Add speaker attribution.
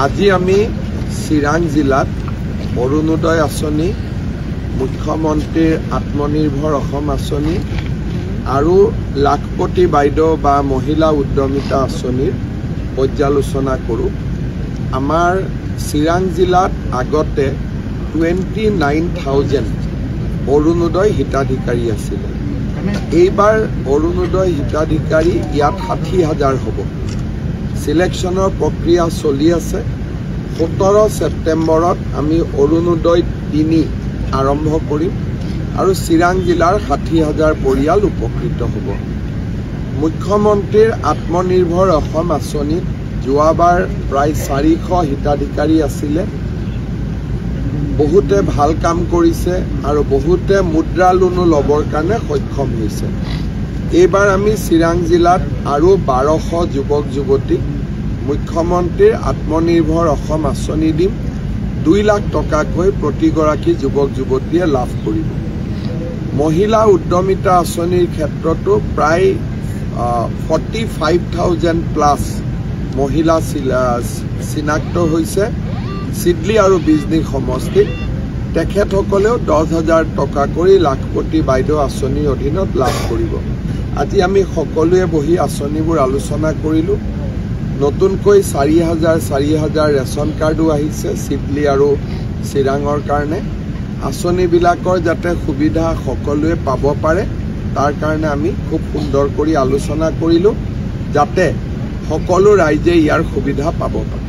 Speaker 1: আজি আমি চিৰাং জিলাত অৰুণোদয় আঁচনি, মুখ্যমন্ত্ৰীৰ আত্মনিৰ্ভৰ অসম আঁচনি আৰু লাখপতি বাইদেউ বা মহিলা উদ্যমিতা আঁচনিৰ পৰ্যালোচনা কৰোঁ। আমাৰ চিৰাং জিলাত আগতে 29,000 অৰুণোদয় হিতাধিকাৰী আছিল। এইবাৰ অৰুণোদয় হিতাধিকাৰী ইয়াত 60,000 হ'ব। সিলেকশ্যনৰ প্ৰক্ৰিয়া চলি আছে। 17 ছেপ্টেম্বৰত আমি অৰুণোদয় 3 আৰম্ভ কৰিম আৰু চিৰাং জিলাৰ 60,000 পৰিয়াল উপকৃত হ'ব। মুখ্যমন্ত্ৰীৰ আত্মনিৰ্ভৰ অসম আঁচনিত যোৱাবাৰ প্ৰায় 400 হিতাধিকাৰী আছিলে। বহুতে ভাল কাম কৰিছে আৰু বহুতে মুদ্ৰা লোনো ল'বৰ কাৰণে সক্ষম হৈছে। এইবাৰ আমি চিৰাং জিলাত আৰু 1200 যুৱক যুৱতীক মুখ্যমন্ত্ৰীৰ আত্মনিৰ্ভৰ অসম আঁচনি দিম। 2 লাখ টকাকৈ প্ৰতিগৰাকী যুৱক যুৱতীয়ে লাভ কৰিব। মহিলা উদ্যমিতা আঁচনিৰ ক্ষেত্ৰতো প্ৰায় 45,000+ মহিলা চিনাক্ত হৈছে চিডলি আৰু বিজনী সমষ্টিত। তেখেতসকলেও 10,000 টকা কৰি লাখপতি বাইদেউ আঁচনিৰ অধীনত লাভ কৰিব। আজি আমি সকলোৱে বহি আঁচনিবোৰ আলোচনা কৰিলোঁ। নতুনকৈ 4,000 ৰেচন কাৰ্ডো আহিছে চিডলি আৰু চিৰাঙৰ কাৰণে। আঁচনিবিলাকৰ যাতে সুবিধা সকলোৱে পাব পাৰে তাৰ কাৰণে আমি খুব সুন্দৰ কৰি আলোচনা কৰিলোঁ, যাতে সকলো ৰাইজে ইয়াৰ সুবিধা পাব পাৰে।